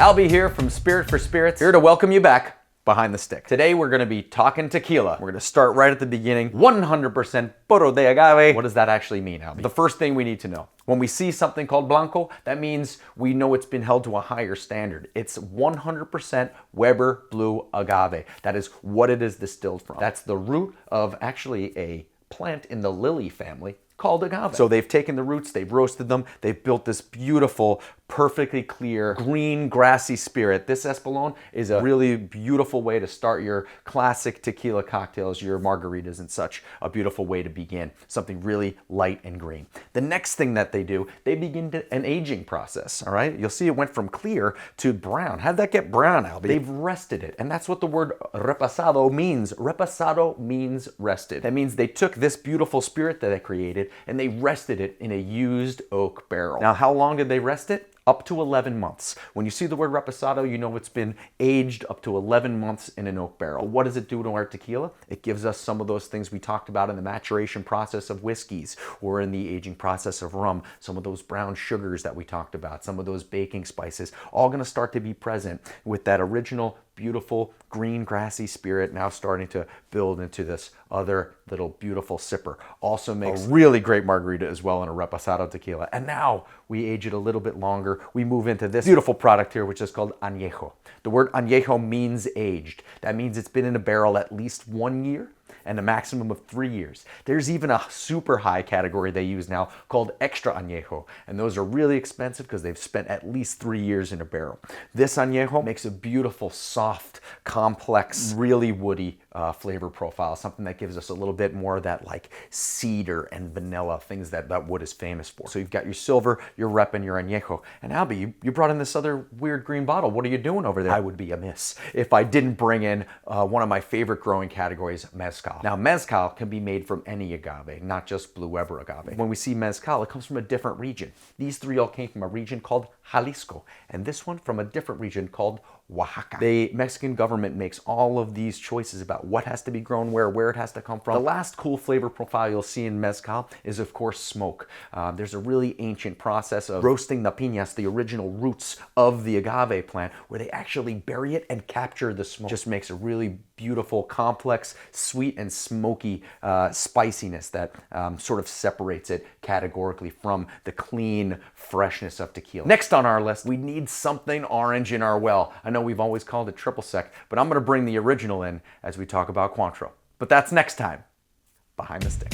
Albie here from Spirit for Spirits, here to welcome you back behind the stick. Today we're going to be talking tequila. We're going to start right at the beginning. 100% puro de agave. What does that actually mean, Albie? The first thing we need to know, when we see something called Blanco, that means we know it's been held to a higher standard. It's 100% Weber blue agave. That is what it is distilled from. That's the root of actually a plant in the lily family called agave. So they've taken the roots, they've roasted them, they've built this beautiful, perfectly clear, green, grassy spirit. This Espolón is a really beautiful way to start your classic tequila cocktails, your margaritas and such. A beautiful way to begin. Something really light and green. The next thing that they do, they begin an aging process, all right? You'll see it went from clear to brown. How'd that get brown, Albie? They've rested it, and that's what the word repasado means. Repasado means rested. That means they took this beautiful spirit that they created and they rested it in a used oak barrel. Now, how long did they rest it? Up to 11 months. When you see the word reposado, you know it's been aged up to 11 months in an oak barrel. What does it do to our tequila? It gives us some of those things we talked about in the maturation process of whiskeys or in the aging process of rum. Some of those brown sugars that we talked about, some of those baking spices, all gonna start to be present with that original beautiful green grassy spirit now starting to build into this other little beautiful sipper. Also makes a really great margarita as well in a reposado tequila. And now we age it a little bit longer. We move into this beautiful product here, which is called añejo. The word añejo means aged. That means it's been in a barrel at least 1 year and a maximum of 3 years. There's even a super high category they use now called extra añejo, and those are really expensive because they've spent at least 3 years in a barrel. This añejo makes a beautiful, soft, complex, really woody flavor profile, something that gives us a little bit more of that like cedar and vanilla, things that wood is famous for. So you've got your silver, your rep, and your añejo. And Albie, you brought in this other weird green bottle. What are you doing over there? I would be amiss if I didn't bring in one of my favorite growing categories, mezcal. Now, mezcal can be made from any agave, not just blue Weber agave. When we see mezcal, it comes from a different region. These three all came from a region called Jalisco, and this one from a different region called Oaxaca. The Mexican government makes all of these choices about what has to be grown where it has to come from. The last cool flavor profile you'll see in mezcal is, of course, smoke. There's a really ancient process of roasting the piñas, the original roots of the agave plant, where they actually bury it and capture the smoke. Just makes a really beautiful, complex, sweet and smoky spiciness that sort of separates it categorically from the clean freshness of tequila. Next on our list, we need something orange in our well. I know we've always called it triple sec, but I'm gonna bring the original in as we talk about Cointreau. But that's next time, behind the stick.